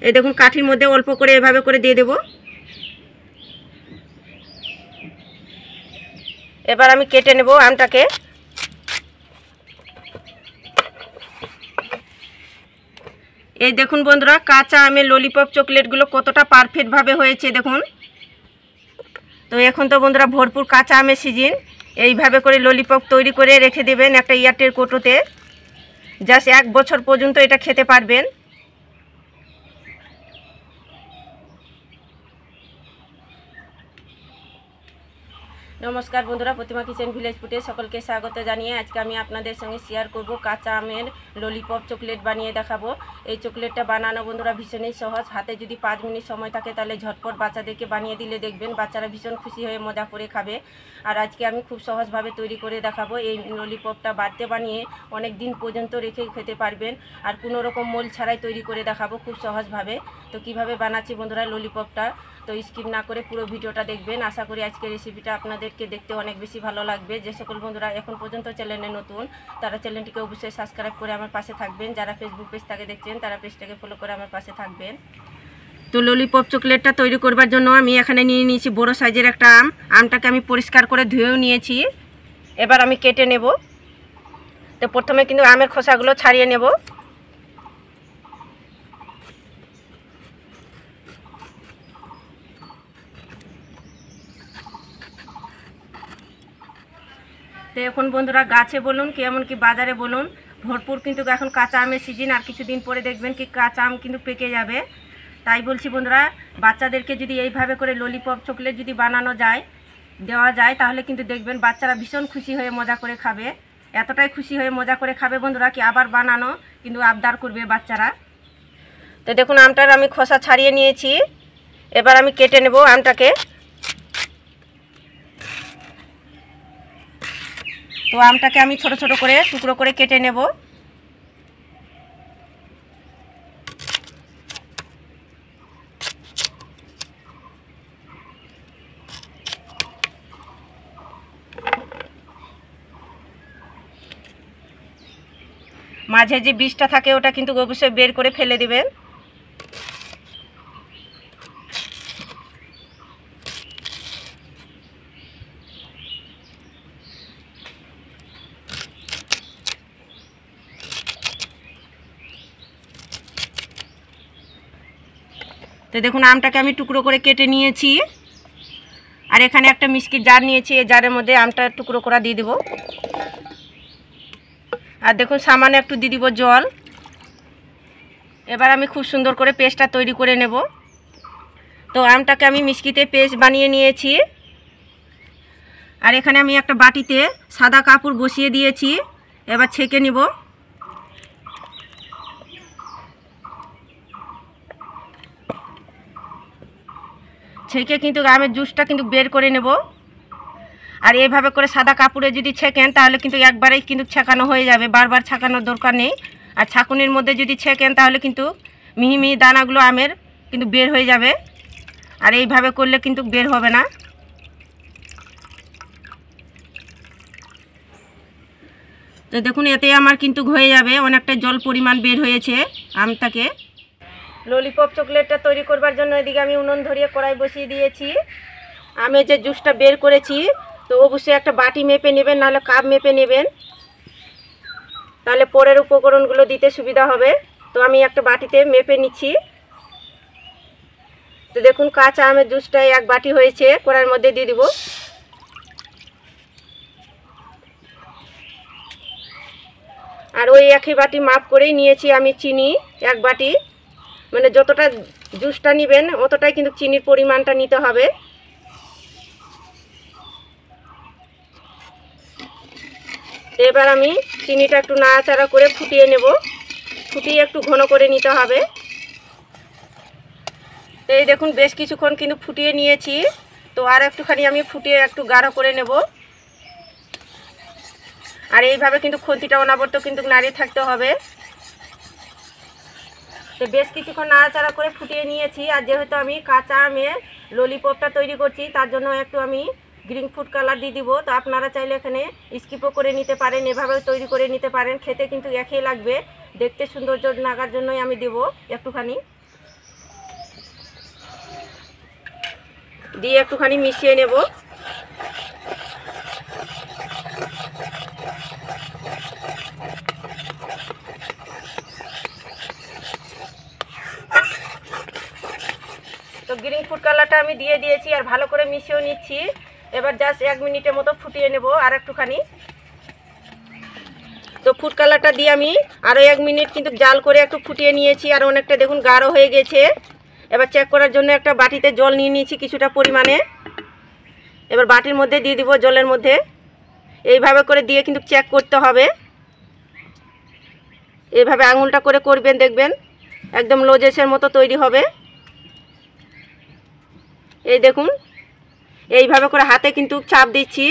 এই দেখুন কাঠির মধ্যে অল্প করে এভাবে করে দিয়ে দেব। এবার আমি কেটে নেব আমটাকে। এই দেখুন বন্ধুরা, কাঁচা আমের ললিপপ চকলেটগুলো কতটা পারফেক্টভাবে হয়েছে দেখুন। তো এখন তো বন্ধুরা ভরপুর কাঁচা আমের সিজন। এইভাবে করে ললিপপ তৈরি করে রেখে দেবেন একটা এয়ারটাইট কৌটোতে। জাস্ট 1 বছর পর্যন্ত এটা খেতে পারবেন। নমস্কার বন্ধুরা, প্রতিমা কিচেন ভিলেজ ফুডে সকলকে স্বাগত জানিয়ে আজকে আমি আপনাদের সঙ্গে শেয়ার করব কাঁচা আমের ললিপপ চকলেট বানিয়ে দেখাবো। এই চকলেটটা বানানো বন্ধুরা ভীষণই সহজ। হাতে যদি 5 মিনিট সময় থাকে তাহলে ঝটপট বাচ্চাদেরকে বানিয়ে দিলে দেখবেন বাচ্চারা ভীষণ খুশি হয়ে মজা করে খাবে। আর আজকে আমি খুব সহজভাবে তৈরি করে দেখাবো। এই ললিপপটা বাড়িতে বানিয়ে অনেক দিন পর্যন্ত রেখে খেতে পারবেন। আর কোনো রকম মোল ছাড়াই তৈরি করে দেখাবো খুব সহজভাবে। তো কিভাবে বানাচ্ছি বন্ধুরা ললিপপটা, তো স্কিপ না করে পুরো ভিডিওটা দেখবেন। আশা করি আজকের রেসিপিটা আপনাদেরকে দেখতে অনেক বেশি ভালো লাগবে। যে সকল বন্ধুরা এখন পর্যন্ত চ্যানেলে নতুন তারা চ্যানেলটিকে অবশ্যই সাবস্ক্রাইব করে আমার পাশে থাকবেন। যারা ফেসবুক পেজ থেকে দেখছেন তারা পেজটাকে ফলো করে আমার পাশে থাকবেন। তো ললিপপ চকলেটটা তৈরি করবার জন্য আমি এখানে নিয়ে নিয়েছি বড় সাইজের একটা আমটাকে আমি পরিষ্কার করে ধুয়েও নিয়েছি। এবার আমি কেটে নেব। তো প্রথমে কিন্তু আমের খোসাগুলো ছাড়িয়ে নেব। তো এখন বন্ধুরা গাছে বলুন কি এমনকি বাজারে বলুন ভরপুর কিন্তু এখন কাঁচা আমের সিজন। আর কিছুদিন পরে দেখবেন কি কাঁচা আম কিন্তু পেকে যাবে। তাই বলছি বন্ধুরা, বাচ্চাদেরকে যদি এইভাবে করে ললিপপ চকলেট যদি বানানো যায়, দেওয়া যায়, তাহলে কিন্তু দেখবেন বাচ্চারা ভীষণ খুশি হয়ে মজা করে খাবে। এতটাই খুশি হয়ে মজা করে খাবে বন্ধুরা কি আবার বানানো কিন্তু আবদার করবে বাচ্চারা। তো দেখুন আমটার আমি খোসা ছাড়িয়ে নিয়েছি। এবার আমি কেটে নেব আমটাকে। তো আমটাকে আমি ছোট ছোট করে টুকরো করে কেটে নেব। মাঝে যে বীজটা থাকে ওটা কিন্তু অবশ্যই বের করে ফেলে দিবেন। তো দেখুন আমটাকে আমি টুকরো করে কেটে নিয়েছি। আর এখানে একটা মিষ্টির জার নিয়েছি। এই জারের মধ্যে আমটা টুকরো করা দিয়ে দেব। আর দেখুন সামান্য একটু দিয়ে দিব জল। এবার আমি খুব সুন্দর করে পেস্টটা তৈরি করে নেব। তো আমটাকে আমি মিষ্টিতে পেস্ট বানিয়ে নিয়েছি। আর এখানে আমি একটা বাটিতে সাদা কাপড় বসিয়ে দিয়েছি। এবার ছেঁকে নিব। ছেঁকে কিন্তু আমের জুসটা কিন্তু বের করে নেব। আর এইভাবে করে সাদা কাপড়ে যদি ছেঁকেন তাহলে কিন্তু একবারেই কিন্তু ছেঁকানো হয়ে যাবে, বারবার ছেঁকানোর দরকার নেই। আর ছাঁকুনির মধ্যে যদি ছেঁকেন তাহলে কিন্তু মিহি মিহি দানাগুলো আমের কিন্তু বের হয়ে যাবে। আর এইভাবে করলে কিন্তু বের হবে না। তো দেখুন এতে আমার কিন্তু হয়ে যাবে, অনেকটা জল পরিমাণ বের হয়েছে আমটাকে। ললিপপ চকলেটটা তৈরি করবার জন্য এদিকে আমি উনুন ধরিয়ে কড়াই বসিয়ে দিয়েছি। আমের যে জুসটা বের করেছি তো অবশ্যই একটা বাটি মেপে নেবেন, নাহলে কাপ মেপে নেবেন, তাহলে পরের উপকরণগুলো দিতে সুবিধা হবে। তো আমি একটা বাটিতে মেপে নিচ্ছি। তো দেখুন কাঁচা আমের জুসটা 1 বাটি হয়েছে, কড়াইয়ের মধ্যে দিয়ে দিব। আর ওই একই বাটি মাপ করেই নিয়েছি আমি চিনি 1 বাটি। মানে যতটা জুসটা নেবেন অতটাই কিন্তু চিনির পরিমাণটা নিতে হবে। এবার আমি চিনিটা একটু নাড়াচাড়া করে ফুটিয়ে নেব। ফুটিয়ে একটু ঘন করে নিতে হবে। এই দেখুন বেশ কিছুক্ষণ কিন্তু ফুটিয়ে নিয়েছি। তো আর একটুখানি আমি ফুটিয়ে একটু গাঢ় করে নেব। আর এইভাবে কিন্তু খুন্তিটা অনাবর্ত কিন্তু নাড়িয়ে থাকতে হবে। তো বেশ কিছুক্ষণ নাড়াচাড়া করে ফুটিয়ে নিয়েছি। আর যেহেতু আমি কাঁচা আমের ললিপপটা তৈরি করছি তার জন্য একটু আমি গ্রিন ফুড কালার দিয়ে দিব। তো আপনারা চাইলে এখানে স্কিপও করে নিতে পারেন, এভাবেও তৈরি করে নিতে পারেন। খেতে কিন্তু একই লাগবে, দেখতে সৌন্দর্য লাগার জন্যই আমি দেব একটুখানি। দিয়ে একটুখানি মিশিয়ে নেব। তো গ্রিন ফুড কালারটা আমি দিয়ে দিয়েছি আর ভালো করে মিশিয়ে নিচ্ছি। এবার জাস্ট 1 মিনিটের মতো ফুটিয়ে নেব আর একটুখানি। তো ফুড কালারটা দিয়ে আমি আরও 1 মিনিট কিন্তু জাল করে একটু ফুটিয়ে নিয়েছি আর অনেকটা দেখুন গাঢ় হয়ে গেছে। এবার চেক করার জন্য একটা বাটিতে জল নিয়ে নিয়েছি কিছুটা পরিমাণে। এবার বাটির মধ্যে দিয়ে দিব জলের মধ্যে। এইভাবে করে দিয়ে কিন্তু চেক করতে হবে। এইভাবে আঙুলটা করে করবেন, দেখবেন একদম লজেসের মতো তৈরি হবে। এই দেখুন এইভাবে করে হাতে কিন্তু চাপ দিচ্ছি,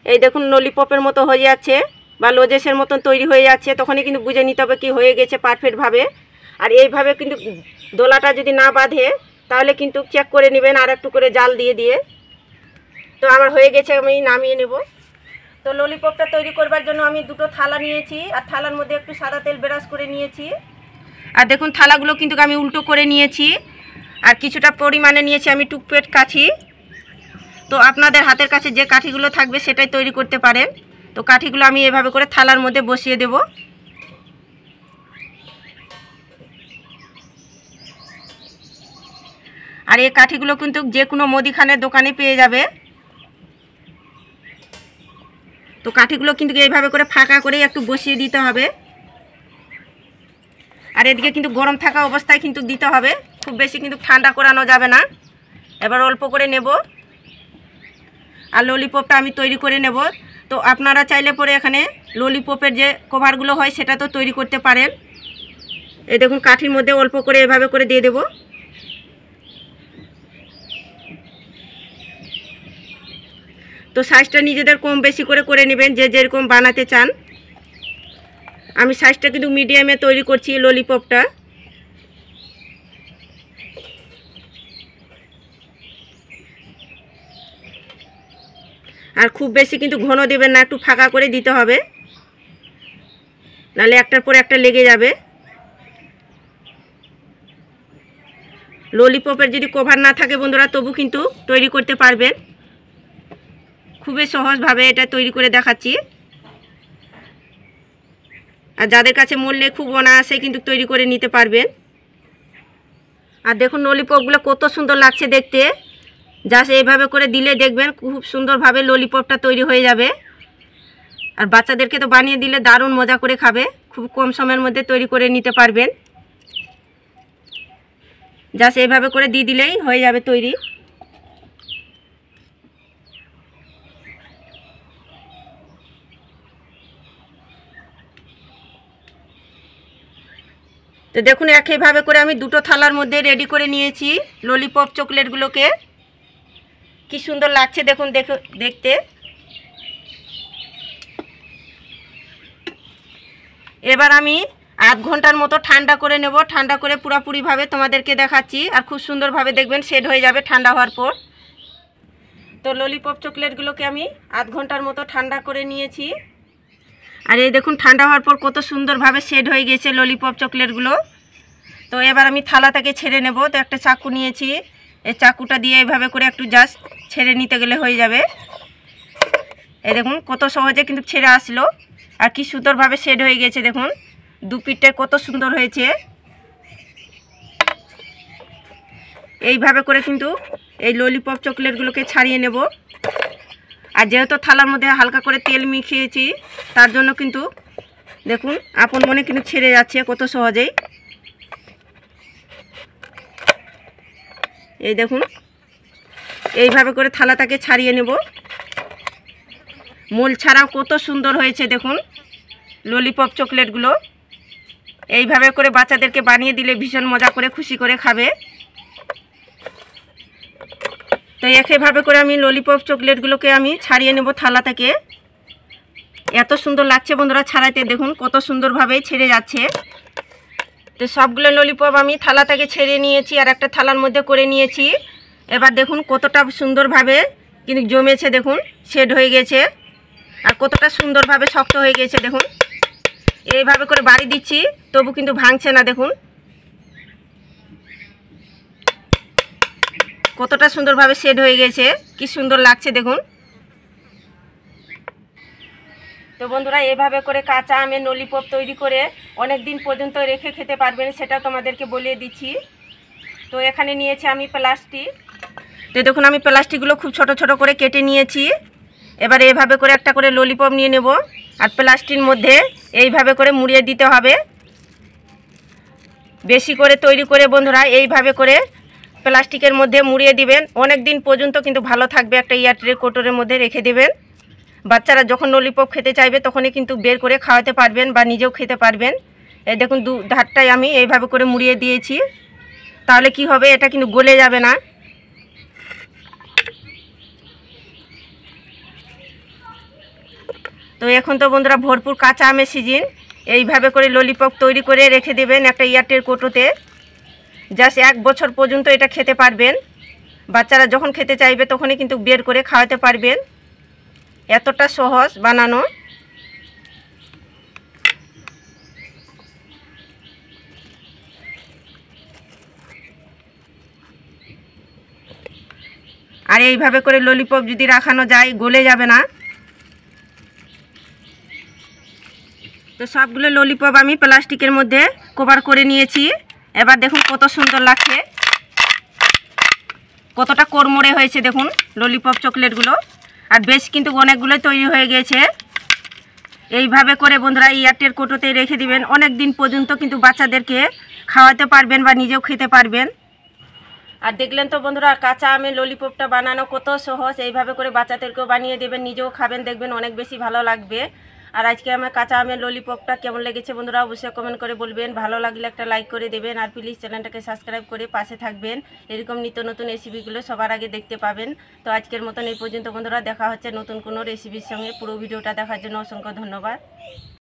এই দেখুন ললিপপের মতো হয়ে যাচ্ছে বা লজেসের মতন তৈরি হয়ে যাচ্ছে। তখনই কিন্তু বুঝে নিতে হবে কি হয়ে গেছে পারফেক্টভাবে। আর এইভাবে কিন্তু দোলাটা যদি না বাঁধে তাহলে কিন্তু চেক করে নেবেন আর একটু করে জাল দিয়ে দিয়ে। তো আমার হয়ে গেছে, আমি নামিয়ে নেব। তো ললিপপটা তৈরি করবার জন্য আমি দুটো থালা নিয়েছি আর থালার মধ্যে একটু সাদা তেল ব্রাশ করে নিয়েছি। আর দেখুন থালাগুলো কিন্তু আমি উল্টো করে নিয়েছি আর কিছুটা পরিমাণে নিয়েছি আমি টুকপেট কাঠি। তো আপনাদের হাতের কাছে যে কাঠিগুলো থাকবে সেটাই তৈরি করতে পারেন। তো কাঠিগুলো আমি এভাবে করে থালার মধ্যে বসিয়ে দেব। আর এই কাঠিগুলো কিন্তু যে কোনো মুদিখানার দোকানে পেয়ে যাবে। তো কাঠিগুলো কিন্তু এইভাবে করে ফাঁকা করে একটু বসিয়ে দিতে হবে। আর এদিকে কিন্তু গরম থাকা অবস্থায় কিন্তু দিতে হবে, খুব বেশি কিন্তু ঠান্ডা করানো যাবে না। এবার অল্প করে নেব আর ললিপপটা আমি তৈরি করে নেব। তো আপনারা চাইলে পরে এখানে ললিপপের যে কভারগুলো হয় সেটা তো তৈরি করতে পারেন। এই দেখুন কাঠির মধ্যে অল্প করে এভাবে করে দিয়ে দেব। তো সাইজটা নিজেদের কম বেশি করে নেবেন যে যেরকম বানাতে চান। আমি সাইজটা কিন্তু মিডিয়ামে তৈরি করছি ললিপপটা। আর খুব বেশি কিন্তু ঘন দেবেন না, একটু ফাঁকা করে দিতে হবে, নাহলে একটার পর একটা লেগে যাবে। ললিপপের যদি কভার না থাকে বন্ধুরা তবু কিন্তু তৈরি করতে পারবেন। খুবই সহজভাবে এটা তৈরি করে দেখাচ্ছি। আর যাদের কাছে মরলে খুব অনায়াসে কিন্তু তৈরি করে নিতে পারবেন। আর দেখুন ললিপপগুলো কত সুন্দর লাগছে দেখতে। জাস্ট এইভাবে করে দিলে দেখবেন খুব সুন্দরভাবে ললিপপটা তৈরি হয়ে যাবে। আর বাচ্চাদেরকে তো বানিয়ে দিলে দারুণ মজা করে খাবে। খুব কম সময়ের মধ্যে তৈরি করে নিতে পারবেন। জাস্ট এইভাবে করে দিয়ে দিলেই হয়ে যাবে তৈরি। তো দেখুন একইভাবে করে আমি দুটো থালার মধ্যে রেডি করে নিয়েছি ললিপপ চকলেটগুলোকে। কি সুন্দর লাগছে দেখুন দেখতে। এবার আমি আধ ঘন্টার মতো ঠান্ডা করে নেব। ঠান্ডা করে পুরোপুরিভাবে তোমাদেরকে দেখাচ্ছি। আর খুব সুন্দরভাবে দেখবেন সেট হয়ে যাবে ঠান্ডা হওয়ার পর। তো ললিপপ চকলেটগুলোকে আমি আধ ঘন্টার মতো ঠান্ডা করে নিয়েছি। আর এই দেখুন ঠান্ডা হওয়ার পর কত সুন্দরভাবে সেট হয়ে গেছে ললিপপ চকলেটগুলো। তো এবার আমি থালা থেকে ছেড়ে নেব। তো একটা চাকু নিয়েছি, এই চাকুটা দিয়ে এইভাবে করে একটু জাস্ট ছেড়ে নিতে গেলে হয়ে যাবে। এই দেখুন কত সহজে কিন্তু ছেড়ে আসলো। আর কি সুন্দরভাবে সেট হয়ে গেছে দেখুন, দু পিঠটা কত সুন্দর হয়েছে। এইভাবে করে কিন্তু এই ললিপপ চকলেটগুলোকে ছাড়িয়ে নেব। আর যেহেতু থালার মধ্যে হালকা করে তেল মিশিয়েছি তার জন্য কিন্তু দেখুন আপন মনে কিন্তু ছেড়ে যাচ্ছে কত সহজেই। এই দেখুন এইভাবে করে থালাটাকে ছাড়িয়ে নেব। মোল ছাড়াও কত সুন্দর হয়েছে দেখুন ললিপপ চকলেটগুলো। এইভাবে করে বাচ্চাদেরকে বানিয়ে দিলে ভীষণ মজা করে খুশি করে খাবে। তো একইভাবে করে আমি ললিপপ চকলেটগুলোকে আমি ছাড়িয়ে নেব থালা থেকে। এত সুন্দর লাগছে বন্ধুরা ছাড়াইতে, দেখুন কত সুন্দরভাবে ছেড়ে যাচ্ছে। তো সবগুলো ললিপপ আমি থালা থেকে ছেড়ে নিয়েছি আর একটা থালার মধ্যে করে নিয়েছি। এবার দেখুন কতটা সুন্দরভাবে কিন্তু জমেছে, দেখুন সেট হয়ে গেছে। আর কতটা সুন্দরভাবে শক্ত হয়ে গেছে দেখুন। এইভাবে করে বাড়ি দিচ্ছি তবু কিন্তু ভাঙছে না, দেখুন কতটা সুন্দরভাবে সেট হয়ে গেছে, কি সুন্দর লাগছে দেখুন। তো বন্ধুরা এইভাবে করে কাঁচা আমের ললিপপ তৈরি করে অনেক দিন পর্যন্ত রেখে খেতে পারবেন, সেটা তোমাদেরকে বলে দিচ্ছি। তো এখানে নিয়েছি আমি প্লাস্টিক। তো দেখুন আমি প্লাস্টিকগুলো খুব ছোট ছোট করে কেটে নিয়েছি। এবার এইভাবে করে একটা করে ললিপপ নিয়ে নেব, আর প্লাস্টিকের মধ্যে এইভাবে করে মুড়িয়ে দিতে হবে। বেশি করে তৈরি করে বন্ধুরা এইভাবে করে প্লাস্টিকের মধ্যে মুড়িয়ে দিবেন, অনেক দিন পর্যন্ত কিন্তু ভালো থাকবে। একটা এয়ারটাইট কৌটোর মধ্যে রেখে দেবেন। বাচ্চারা যখন ললিপপ খেতে চাইবে তখনই কিন্তু বের করে খাওয়াতে পারবেন বা নিজেও খেতে পারবেন। এই দেখুন দু ধারটাই আমি এইভাবে করে মুড়িয়ে দিয়েছি, তাহলে কি হবে, এটা কিন্তু গলে যাবে না। তো এখন তো বন্ধুরা ভরপুর কাঁচা আমের সিজন, এইভাবে করে ললিপপ তৈরি করে রেখে দেবেন একটা এয়ারটাইট কৌটোতে। জাস্ট 1 বছর পর্যন্ত এটা খেতে পারবেন। বাচ্চারা যখন খেতে চাইবে তখনই কিন্তু বের করে খাওয়াতে পারবেন, এতটা সহজ বানানো। আর এইভাবে করে ললিপপ যদি রাখানো যায় গলে যাবে না। তো সবগুলো ললিপপ আমি প্লাস্টিকের মধ্যে কভার করে নিয়েছি। এবার দেখুন কত সুন্দর লাগছে, কতটা কোরমোড়ে হয়েছে দেখুন ললিপপ চকলেটগুলো। আর বেশ কিন্তু অনেকগুলো তৈরি হয়ে গেছে। এইভাবে করে বন্ধুরা এয়ারটাইট কৌটোতে রেখে দিবেন, অনেক দিন পর্যন্ত কিন্তু বাচ্চাদেরকে খাওয়াতে পারবেন বা নিজেও খেতে পারবেন। আর দেখলেন তো বন্ধুরা কাঁচা আমের ললিপপটা বানানো কত সহজ। এইভাবে করে বাচ্চাদেরকেও বানিয়ে দেবেন, নিজেও খাবেন, দেখবেন অনেক বেশি ভালো লাগবে। আর আজকে আমার কাঁচা আমের ললিপপটা কেমন লেগেছে বন্ধুরা অবশ্যই কমেন্ট করে বলবেন। ভালো লাগলে একটা লাইক করে দেবেন, আর প্লিজ চ্যানেলটাকে সাবস্ক্রাইব করে পাশে থাকবেন। এরকম নিত্য নতুন রেসিপিগুলো সবার আগে দেখতে পাবেন। তো আজকের মতন এই পর্যন্ত বন্ধুরা, দেখা হচ্ছে নতুন কোনো রেসিপির সঙ্গে। পুরো ভিডিওটা দেখার জন্য অসংখ্য ধন্যবাদ।